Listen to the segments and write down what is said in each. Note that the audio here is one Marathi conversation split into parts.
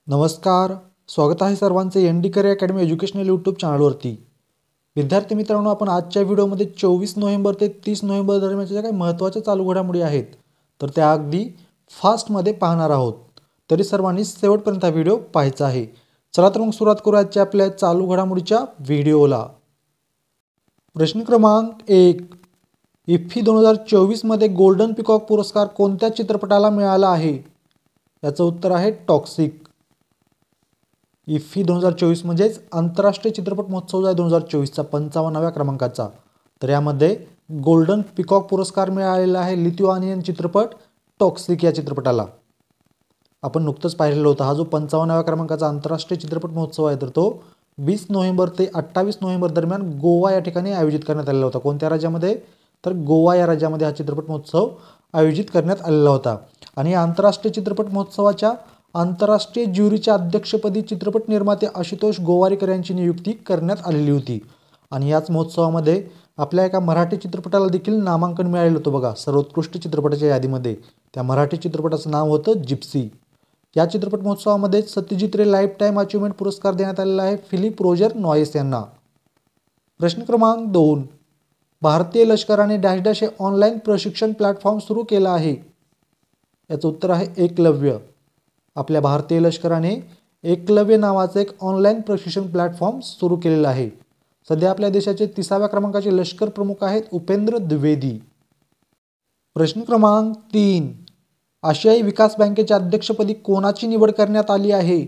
नमस्कार, स्वागत आहे सर्वांचे N D career academy educational YouTube चॅनलवरती। विद्यार्थी मित्रांनो, आपण आजच्या व्हिडिओमध्ये 24 नोव्हेंबर ते 30 नोव्हेंबर दरम्यानच्या ज्या काही महत्त्वाच्या चालू घडामोडी आहेत तर त्या अगदी फास्टमध्ये पाहणार आहोत। तरी सर्वांनी शेवटपर्यंत हा व्हिडिओ पाहायचा आहे। चला तर मग सुरुवात करूया आजच्या आपल्या चालू घडामोडीच्या व्हिडिओला। प्रश्न क्रमांक 1, इफ्फी 2024 मध्ये गोल्डन पिकॉक पुरस्कार कोणत्या चित्रपटाला मिळाला आहे? याचं उत्तर आहे टॉक्सिक। इफ्फी 2024 म्हणजेच आंतरराष्ट्रीय चित्रपट महोत्सव जो आहे 2024चा 55व्या क्रमांकाचा, तर यामध्ये गोल्डन पिकॉक पुरस्कार मिळालेला आहे लिथुआनियन चित्रपट टॉक्सिक या चित्रपटाला। आपण नुकतंच पाहिलेलं होतं, हा जो 55व्या क्रमांकाचा आंतरराष्ट्रीय चित्रपट महोत्सव आहे तर तो 20 नोव्हेंबर ते 28 नोव्हेंबर दरम्यान गोवा या ठिकाणी आयोजित करण्यात आलेला होता। कोणत्या राज्यामध्ये? तर गोवा या राज्यामध्ये हा चित्रपट महोत्सव आयोजित करण्यात आलेला होता। आणि या आंतरराष्ट्रीय चित्रपट महोत्सवाच्या आंतरराष्ट्रीय ज्युरीच्या अध्यक्षपदी चित्रपट निर्माते आशुतोष गोवारीकर यांची नियुक्ती करण्यात आलेली होती। आणि याच महोत्सवामध्ये आपल्या एका मराठी चित्रपटाला देखील नामांकन मिळालेलं होतं बघा, सर्वोत्कृष्ट चित्रपटाच्या यादीमध्ये। त्या मराठी चित्रपटाचं नाव होतं जिप्सी। या चित्रपट महोत्सवामध्ये सत्यजित रे लाईफ टाईम अचिव्हमेंट पुरस्कार देण्यात आलेला आहे फिलिप रोजर नॉयस यांना। प्रश्न क्रमांक 2, भारतीय लष्कराने डॅश डॅश हे ऑनलाईन प्रशिक्षण प्लॅटफॉर्म सुरू केला आहे? याचं उत्तर आहे एकलव्य। आपल्या भारतीय लष्कराने एकलव्य नावाचं एक ऑनलाईन प्रशिक्षण प्लॅटफॉर्म सुरू केलेला आहे। सध्या आपल्या देशाचे 30व्या क्रमांकाचे लष्कर प्रमुख आहेत उपेंद्र द्विवेदी। प्रश्न क्रमांक 3, आशियाई विकास बँकेच्या अध्यक्षपदी कोणाची निवड करण्यात आली आहे?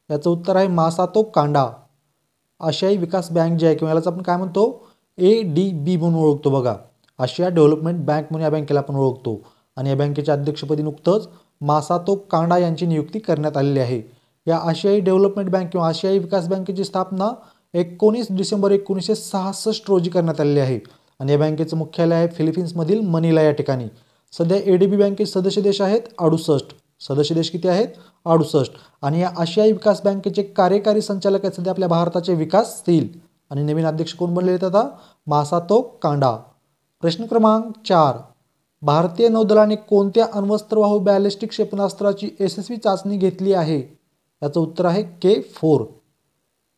याचं उत्तर आहे मासातो कांडा। आशियाई विकास बँक जी आहे किंवा यालाच आपण काय म्हणतो, ADB म्हणून ओळखतो बघा, आशिया डेव्हलपमेंट बँक म्हणून या बँकेला आपण ओळखतो। आणि या बँकेच्या अध्यक्षपदी नुकतंच मासातो कांडा यांची नियुक्ती करण्यात आलेली आहे। या आशियाई डेव्हलपमेंट बँक किंवा आशियाई विकास बँकेची स्थापना 19 डिसेंबर 1966 रोजी करण्यात आलेली आहे। आणि या बँकेचं मुख्यालय आहे फिलिपिन्समधील मनिला या ठिकाणी। सध्या ADB बँकेचे सदस्य देश आहेत 68। सदस्य देश किती आहेत? 68। आणि या आशियाई विकास बँकेचे कार्यकारी संचालक आहेत सध्या आपल्या भारताचे विकासशील। आणि नवीन अध्यक्ष कोण बनलेले आहेत आता? मासातो कांडा। प्रश्न क्रमांक 4, भारतीय नौदलाने कोणत्या अण्वस्त्रवाहू बॅलिस्टिक क्षेपणास्त्राची यशस्वी चाचणी घेतली आहे? याचं उत्तर आहे K4।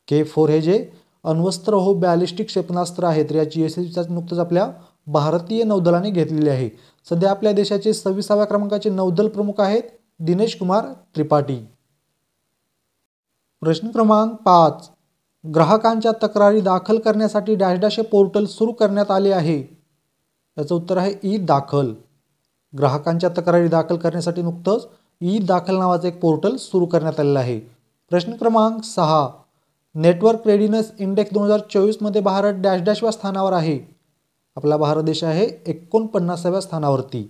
K4 हे जे अण्वस्त्रवाहू बॅलिस्टिक क्षेपणास्त्र आहे तर याची यशस्वी चाचणी नुकतंच आपल्या भारतीय नौदलाने घेतलेली आहे। सध्या आपल्या देशाचे 26व्या क्रमांकाचे नौदल प्रमुख आहेत दिनेश कुमार त्रिपाठी। प्रश्न क्रमांक 5, ग्राहकांच्या तक्रारी दाखल करण्यासाठी डॅश डॅश हे पोर्टल सुरू करण्यात आले आहे? याचं उत्तर आहे ई-दाखल। ग्राहकांच्या तक्रारी दाखल करण्यासाठी नुकतंच ई-दाखल नावाचं एक पोर्टल सुरू करण्यात आलेलं आहे। प्रश्न क्रमांक 6, नेटवर्क रेडिनेस इंडेक्स 2024 मध्ये भारत डॅश डॅशव्या स्थानावर आहे? आपला भारत देश आहे 49व्या स्थानावरती।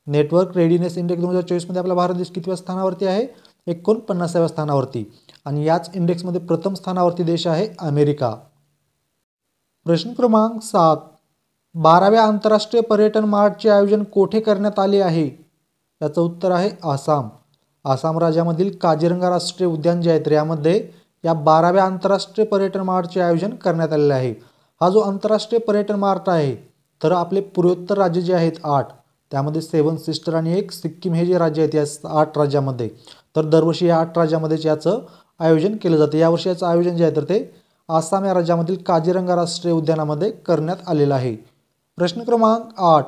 नेटवर्क रेडिनेस इंडेक्स 2024 मध्ये आपला भारत देश कितव्या स्थानावरती आहे? 49व्या स्थानावरती। आणि याच इंडेक्समध्ये प्रथम स्थानावरती देश आहे अमेरिका। प्रश्न क्रमांक 7, 12व्या आंतरराष्ट्रीय पर्यटन मार्टचे आयोजन कोठे करण्यात आले आहे? याचं उत्तर आहे आसाम। आसाम राज्यामधील काझीरंगा राष्ट्रीय उद्यान जे आहे तर यामध्ये या 12व्या आंतरराष्ट्रीय पर्यटन मार्टचे आयोजन करण्यात आलेले आहे। हा जो आंतरराष्ट्रीय पर्यटन मार्ट आहे तर आपले पूर्वोत्तर राज्य जे आहेत 8, त्यामध्ये 7 सिस्टर आणि एक सिक्कीम हे जे राज्य आहेत या 8 राज्यामध्ये, तर दरवर्षी या 8 राज्यामध्येच याचं आयोजन केलं जातं। यावर्षी याचं आयोजन जे आहे तर ते आसाम या राज्यामधील काझीरंगा राष्ट्रीय उद्यानामध्ये करण्यात आलेलं आहे। प्रश्न क्रमांक 8,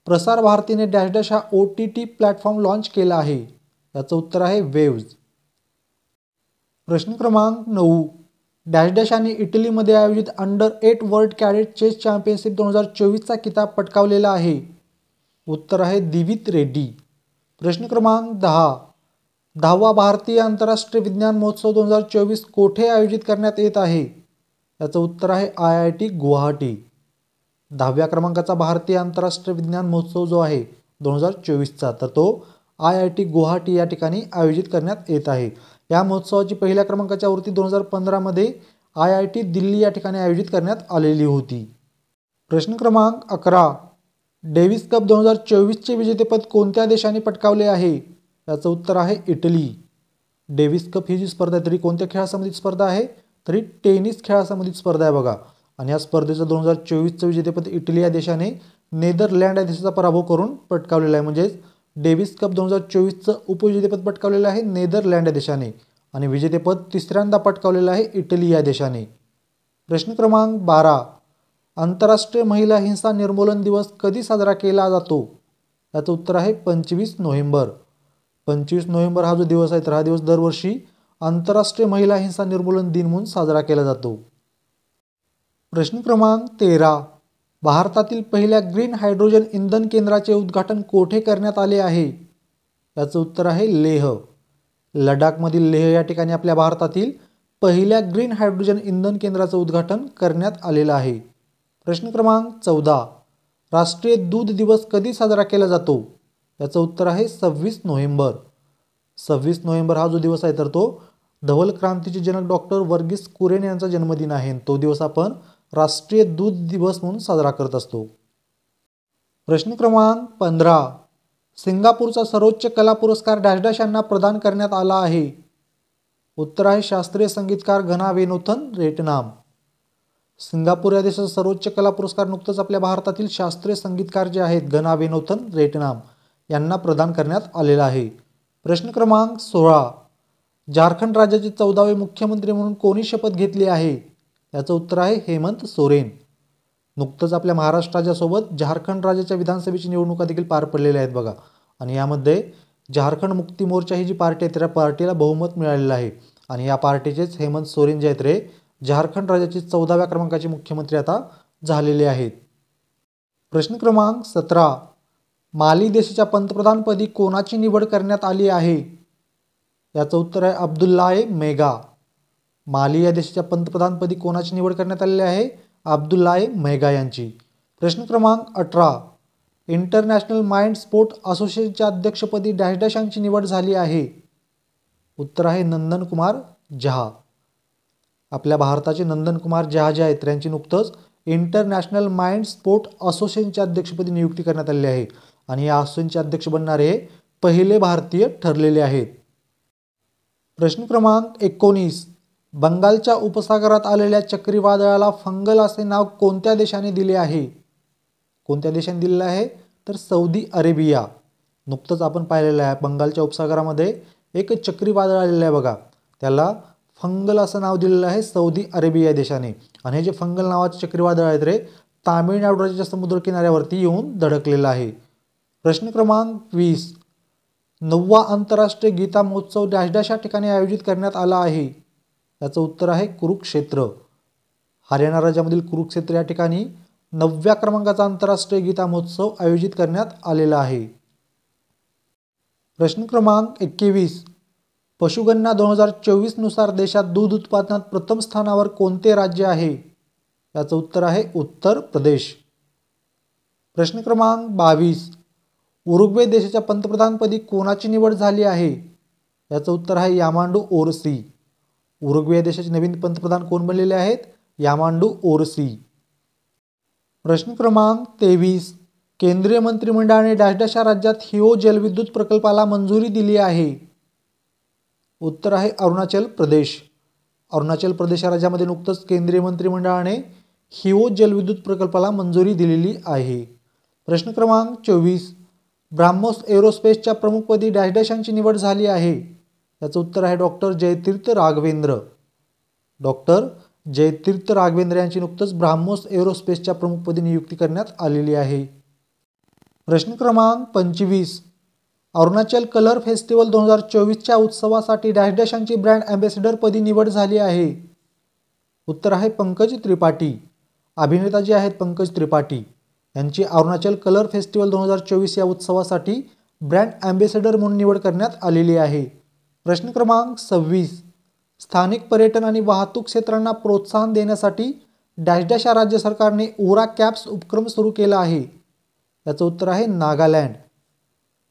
प्रसार भारतीने डॅश डॅश हा OTT प्लॅटफॉर्म लॉन्च केला आहे? याचं उत्तर आहे वेव्ज। प्रश्न क्रमांक 9, डॅश डॅश यांनी इटलीमध्ये आयोजित अंडर-8 वर्ल्ड कॅडेट चेस चॅम्पियनशिप 2024चा किताब पटकावलेला आहे? उत्तर आहे दिवित रेड्डी। प्रश्न क्रमांक 10, 10वा भारतीय आंतरराष्ट्रीय विज्ञान महोत्सव 2024 कोठे आयोजित करण्यात येत आहे? याचं उत्तर आहे IIT गुवाहाटी। 10व्या क्रमांकाचा भारतीय आंतरराष्ट्रीय विज्ञान महोत्सव जो आहे 2024चा तर तो IIT गुवाहाटी या ठिकाणी आयोजित करण्यात येत आहे। या महोत्सवाची पहिल्या क्रमांकाच्या आवृत्ती 2015 मध्ये IIT दिल्ली या ठिकाणी आयोजित करण्यात आलेली होती। प्रश्न क्रमांक 11, डेव्हिस कप 2024चे विजेतेपद कोणत्या देशाने पटकावले आहे? याचं उत्तर आहे इटली। डेव्हिस कप ही जी स्पर्धा आहे तरी कोणत्या खेळासंबंधित स्पर्धा आहे? तरी टेनिस खेळासंबंधित स्पर्धा आहे बघा। आणि या स्पर्धेचं 2024चं विजेतेपद इटली या देशाने नेदरलँड या देशाचा पराभव करून पटकावलेला आहे। म्हणजेच डेव्हिस कप 2024चं उपविजेतेपद पटकावलेलं आहे नेदरलँड या देशाने आणि विजेतेपद तिसऱ्यांदा पटकावलेलं आहे इटली या देशाने. प्रश्न क्रमांक 12. आंतरराष्ट्रीय महिला हिंसा निर्मूलन दिवस कधी साजरा केला जातो? याचं उत्तर आहे 25 नोव्हेंबर. 25 नोव्हेंबर हा जो दिवस आहे तर हा दिवस दरवर्षी आंतरराष्ट्रीय महिला हिंसा निर्मूलन दिन म्हणून साजरा केला जातो. प्रश्न क्रमांक 13. भारतातील पहिल्या ग्रीन हायड्रोजन इंधन केंद्राचे उद्घाटन कोठे करण्यात आले आहे? याचं उत्तर आहे लेह. लडाखमधील लेह या ठिकाणी आपल्या भारतातील पहिल्या ग्रीन हायड्रोजन इंधन केंद्राचं उद्घाटन करण्यात आलेलं आहे. प्रश्न क्रमांक 14. राष्ट्रीय दूध दिवस कधी साजरा केला जातो? याचं उत्तर आहे 26 नोव्हेंबर. 26 नोव्हेंबर हा जो दिवस आहे तर तो धवल क्रांतीचे जनक डॉक्टर वर्गीस कुरियन यांचा जन्मदिन आहे. तो दिवस आपण राष्ट्रीय दूध दिवस म्हणून साजरा करत असतो. प्रश्न क्रमांक 15. सिंगापूरचा सर्वोच्च कला पुरस्कार डॅश डॅश यांना प्रदान करण्यात आला आहे? उत्तर आहे शास्त्रीय संगीतकार घना वेनोथन रेटनाम. सिंगापूर या देशाचा सर्वोच्च कला पुरस्कार नुकतंच आपल्या भारतातील शास्त्रीय संगीतकार जे आहेत घना वेनोथन रेटनाम यांना प्रदान करण्यात आलेला आहे. प्रश्न क्रमांक 16. झारखंड राज्याचे 14वे मुख्यमंत्री म्हणून कोणी शपथ घेतली आहे? याचं उत्तर आहे हेमंत सोरेन. नुकतंच आपल्या महाराष्ट्र राज्यासोबत झारखंड राज्याच्या विधानसभेची निवडणुका देखील पार पडलेल्या आहेत बघा. आणि यामध्ये झारखंड मुक्ती मोर्चा ही जी पार्टी आहे त्या पार्टीला बहुमत मिळालेलं आहे आणि या पार्टीचेच हेमंत सोरेन जे आहेत रे झारखंड राज्याचे 14व्या क्रमांकाचे मुख्यमंत्री आता झालेले आहेत. प्रश्न क्रमांक 17. माली देशाच्या पंतप्रधानपदी कोणाची निवड करण्यात आली आहे? याचं उत्तर आहे अब्दुल्लाह मेगा. माली या देशाच्या पंतप्रधानपदी कोणाची निवड करण्यात आलेली आहे? अब्दुल्लाह मेगा यांची. प्रश्न क्रमांक 18. इंटरनॅशनल माइंड स्पोर्ट असोसिएशनच्या अध्यक्षपदी डॅश डॅश यांची निवड झाली आहे? उत्तर आहे नंदन कुमार झा. आपल्या भारताचे नंदन कुमार झा जे आहेत त्यांची नुकतंच इंटरनॅशनल माइंड स्पोर्ट असोसिएशनच्या अध्यक्षपदी नियुक्ती करण्यात आलेली आहे आणि या असोसिएशनचे अध्यक्ष बनणारे पहिले भारतीय ठरलेले आहेत. प्रश्न क्रमांक 19. बंगालच्या उपसागरात आलेल्या चक्रीवादळाला फंगल असे नाव कोणत्या देशाने दिले आहे? कोणत्या देशाने दिलेलं आहे? तर सौदी अरेबिया. नुकतंच आपण पाहिलेलं आहे बंगालच्या उपसागरामध्ये एक चक्रीवादळ आलेलं आहे बघा. त्याला फंगल असं नाव दिलेलं आहे सौदी अरेबिया देशाने आणि हे जे फंगल नावाचे चक्रीवादळ आहेत रे तामिळनाडू राज्याच्या समुद्र किनाऱ्यावरती येऊन धडकलेलं आहे. प्रश्न क्रमांक 20. 9वा आंतरराष्ट्रीय गीता महोत्सव डॅश डॅश या ठिकाणी आयोजित करण्यात आला आहे? याचं उत्तर आहे कुरुक्षेत्र. हरियाणा राज्यामधील कुरुक्षेत्र या ठिकाणी 9व्या क्रमांकाचा आंतरराष्ट्रीय गीता महोत्सव आयोजित करण्यात आलेला आहे. प्रश्न क्रमांक 21. पशुगणना 2024 नुसार देशात दूध उत्पादनात प्रथम स्थानावर कोणते राज्य आहे? याचं उत्तर आहे उत्तर प्रदेश. प्रश्न क्रमांक 22. उरुग्वे देशाच्या पंतप्रधानपदी कोणाची निवड झाली आहे? याचं उत्तर आहे यामांडू ओरसी. उरुग्वे देशाचे नवीन पंतप्रधान कोण बनलेले आहेत? यामांडू ओरसी. प्रश्न क्रमांक 23. केंद्रीय मंत्रिमंडळाने डॅश डॅश या राज्यात हिओ जलविद्युत प्रकल्पाला मंजुरी दिली आहे? उत्तर आहे अरुणाचल प्रदेश. अरुणाचल प्रदेश या राज्यामध्ये नुकतंच केंद्रीय मंत्रिमंडळाने हिओ जलविद्युत प्रकल्पाला मंजुरी दिलेली आहे. प्रश्न क्रमांक 24. ब्राह्मोस एरोस्पेसच्या प्रमुखपदी डॅश डॅश यांची निवड झाली आहे? याचं उत्तर आहे डॉक्टर जयतीर्थ राघवेंद्र. डॉक्टर जयतीर्थ राघवेंद्र यांची नुकतंच ब्राह्मोस एरोस्पेसच्या प्रमुखपदी नियुक्ती करण्यात आलेली आहे. प्रश्न क्रमांक 25. अरुणाचल कलर फेस्टिवल 2024च्या उत्सवासाठी डॅश डॅश यांची ब्रँड अँबॅसेडरपदी निवड झाली आहे? उत्तर आहे पंकज त्रिपाठी. अभिनेता जे आहेत पंकज त्रिपाठी यांची अरुणाचल कलर फेस्टिवल 2024 या उत्सवासाठी ब्रँड अँबॅसेडर म्हणून निवड करण्यात आलेली आहे. प्रश्न क्रमांक 26. स्थानिक पर्यटन आणि वाहतूक क्षेत्रांना प्रोत्साहन देण्यासाठी डॅश डॅश या राज्य सरकारने उरा कॅब्स उपक्रम सुरू केला आहे? याचं उत्तर आहे नागालँड.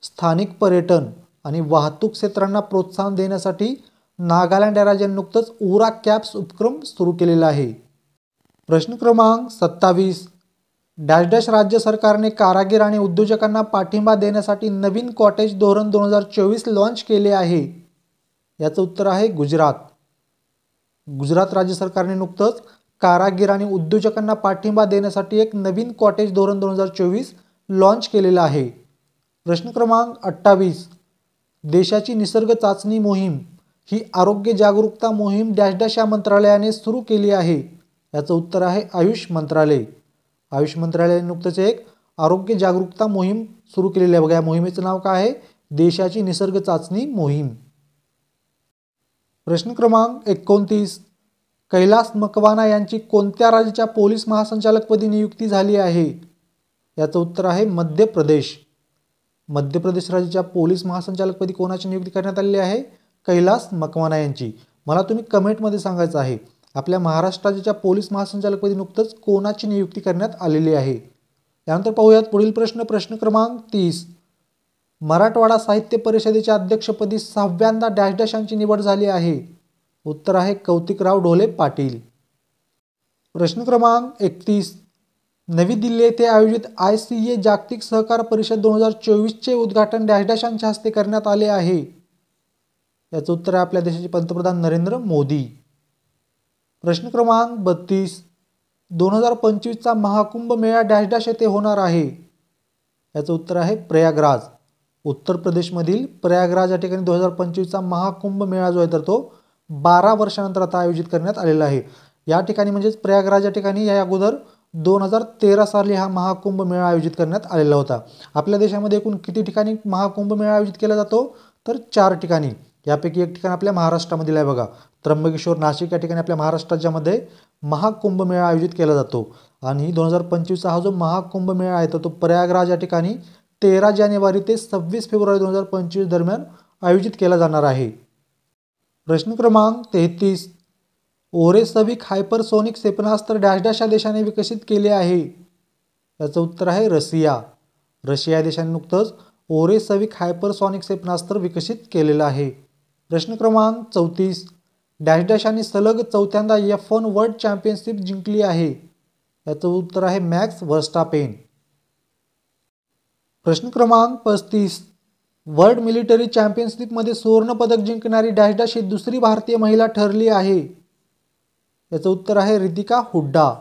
स्थानिक पर्यटन आणि वाहतूक क्षेत्रांना प्रोत्साहन देण्यासाठी नागालँड या राज्याने नुकतंच उरा कॅब्स उपक्रम सुरू केलेला आहे. प्रश्न क्रमांक 27. डॅश डॅश राज्य सरकारने कारागीर आणि उद्योजकांना पाठिंबा देण्यासाठी नवीन कॉटेज धोरण 2024 लॉन्च केले आहे? याचं उत्तर आहे गुजरात. गुजरात राज्य सरकारने नुकतंच कारागीर आणि उद्योजकांना पाठिंबा देण्यासाठी एक नवीन कॉटेज धोरण 2024 लॉन्च केलेलं आहे. प्रश्न क्रमांक 28. देशाची निसर्ग चाचणी मोहीम ही आरोग्य जागरूकता मोहीम डॅश डॅश या मंत्रालयाने सुरू केली आहे. याचं उत्तर आहे आयुष मंत्रालय. आयुष मंत्रालयाने नुकतंच एक आरोग्य जागरूकता मोहीम सुरू केलेली आहे. बघा, या मोहिमेचं नाव काय आहे? देशाची निसर्ग चाचणी मोहीम. प्रश्न क्रमांक 29. कैलास मकवाना यांची कोणत्या राज्याच्या पोलीस महासंचालकपदी नियुक्ती झाली आहे? याचं उत्तर आहे मध्य प्रदेश. मध्य प्रदेश राज्याच्या पोलीस महासंचालकपदी कोणाची नियुक्ती करण्यात आलेली आहे? कैलास मकवाना यांची. मला तुम्ही कमेंटमध्ये सांगायचं आहे आपल्या महाराष्ट्र राज्याच्या पोलीस महासंचालकपदी नुकतंच कोणाची नियुक्ती करण्यात आलेली आहे. त्यानंतर पाहूयात पुढील प्रश्न. प्रश्न क्रमांक 30. मराठवाडा साहित्य परिषदेच्या अध्यक्षपदी 6व्यांदा डॅश डॅश यांची निवड झाली आहे. उत्तर आहे कौतिकराव ढोले पाटील. प्रश्न क्रमांक 31. नवी दिल्ली येथे आयोजित ICA जागतिक सहकार परिषद 2024चे उद्घाटन डॅश डॅश यांच्या हस्ते करण्यात आले आहे. याचं उत्तर आहे आपल्या देशाचे पंतप्रधान नरेंद्र मोदी. प्रश्न क्रमांक 32. 2025चा महाकुंभ मेळा डॅश डॅश येथे होणार आहे. याचं उत्तर आहे प्रयागराज. उत्तर प्रदेशमधील प्रयागराज या ठिकाणी 2025चा महाकुंभ मेळा जो आहे तर तो 12 वर्षानंतर आता आयोजित करण्यात आलेला आहे. या ठिकाणी म्हणजेच प्रयागराज या ठिकाणी या अगोदर 2013 साली हा महाकुंभ मेळा आयोजित करण्यात आलेला होता. आपल्या देशामध्ये एकूण किती ठिकाणी महाकुंभ मेळा आयोजित केला जातो? तर 4 ठिकाणी. यापैकी एक ठिकाण आपल्या महाराष्ट्रामधील आहे बघा, त्र्यंबकेश्वर नाशिक या ठिकाणी आपल्या महाराष्ट्र राज्यामध्ये महाकुंभ मेळा आयोजित केला जातो. आणि 2025चा हा जो महाकुंभ मेळा आहे तर तो प्रयागराज या ठिकाणी 13 जानेवारी ते 26 फेब्रुवारी 2025 दरम्यान आयोजित केला जाणार आहे. प्रश्न क्रमांक 33. ओरेसविक हायपरसोनिक क्षेपणास्त्र डॅश डॅश या देशाने विकसित केले आहे. याचं उत्तर आहे रशिया. रशिया या देशाने नुकतंच ओरेसविक हायपरसॉनिक क्षेपणास्त्र विकसित केलेलं आहे. प्रश्न क्रमांक 34. डॅश डॅश यांनी सलग 4थ्यांदा F1 वर्ल्ड चॅम्पियनशिप जिंकली आहे. याचं उत्तर आहे मॅक्स वर्स्टापेन. प्रश्न क्रमांक 35. वर्ल्ड मिलिटरी चॅम्पियनशिपमध्ये सुवर्ण पदक जिंकणारी डॅश डॅश ही दुसरी भारतीय महिला ठरली आहे. याचं उत्तर आहे रितिका हुड्डा.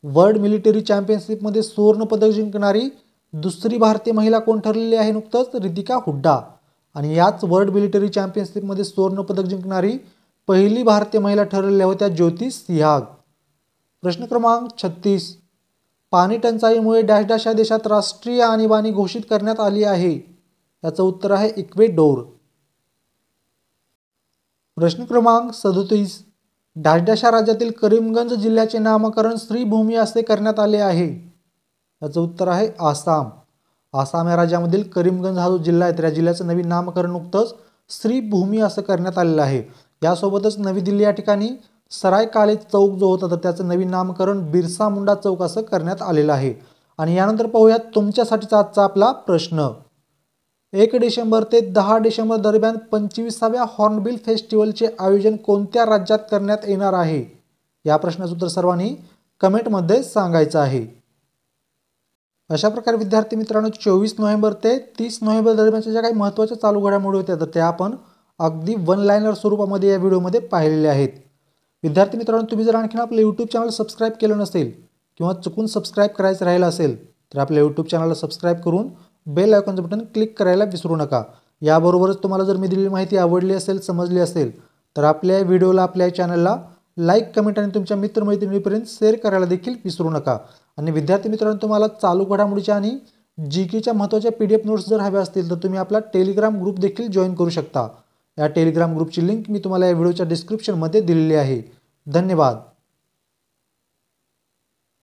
वर्ल्ड मिलिटरी चॅम्पियनशिपमध्ये सुवर्ण पदक जिंकणारी दुसरी भारतीय महिला कोण ठरलेली आहे? नुकतंच रितिका हुड्डा. आणि याच वर्ल्ड मिलिटरी चॅम्पियनशिपमध्ये सुवर्ण पदक जिंकणारी पहिली भारतीय महिला ठरलेल्या होत्या ज्योती सिहाग. प्रश्न क्रमांक 36. पाणी टंचाईमुळे डॅश डॅश या देशात राष्ट्रीय आणीबाणी घोषित करण्यात आली आहे. याचं उत्तर आहे इक्वेडोर. प्रश्न क्रमांक 37. डॅश डॅश या राज्यातील करीमगंज जिल्ह्याचे नामकरण श्रीभूमी असे करण्यात आले आहे. याचं उत्तर आहे आसाम. आसाम या राज्यामधील करीमगंज हा जो जिल्हा आहे तर या जिल्ह्याचं नवीन नामकरण नुकतंच श्रीभूमी असं करण्यात आलेलं आहे. यासोबतच नवी दिल्ली या ठिकाणी सराय काले चौक जो होता तर त्याचं नवीन नामकरण बिरसा मुंडा चौक असं करण्यात आलेलं आहे. आणि यानंतर पाहूयात तुमच्यासाठीचा आजचा आपला प्रश्न. 1 डिसेंबर ते 10 डिसेंबर दरम्यान 25व्या हॉर्नबिल फेस्टिवलचे आयोजन कोणत्या राज्यात करण्यात येणार आहे? या प्रश्नाचं उत्तर सर्वांनी कमेंटमध्ये सांगायचं आहे. अशा प्रकारे विद्यार्थी मित्रांनो 24 नोव्हेंबर ते 30 नोव्हेंबर दरम्यानच्या ज्या काही महत्त्वाच्या चालू घडामोडी होत्या तर त्या आपण अगदी वन लाईनर स्वरूपामध्ये या व्हिडिओमध्ये पाहिलेल्या आहेत. विद्यार्थी मित्रांनो, तुम्ही जर आणखीन आपलं यूट्यूब चॅनल सबस्क्राईब केलं नसेल किंवा चुकून सबस्क्राईब करायचं राहिलं असेल तर आपल्या यूट्यूब चॅनलला सबस्क्राईब करून बेल आयकॉनचं बटन क्लिक करायला विसरू नका. याबरोबरच तुम्हाला जर मी दिलेली माहिती आवडली असेल, समजली असेल तर आपल्या व्हिडिओला, आपल्या चॅनलला लाईक, कमेंट आणि तुमच्या मित्रमैत्रिणींपर्यंत शेअर करायला देखील विसरू नका. आणि विद्यार्थी मित्रांनो, तुम्हाला चालू घडामोडीच्या आणि GKच्या महत्त्वाच्या PDF नोट्स जर हव्या असतील तर तुम्ही आपला टेलिग्राम ग्रुप देखील जॉईन करू शकता. या टेलिग्राम ग्रुपची लिंक मी तुम्हाला या व्हिडिओच्या डिस्क्रिप्शनमध्ये दिलेली आहे. धन्यवाद.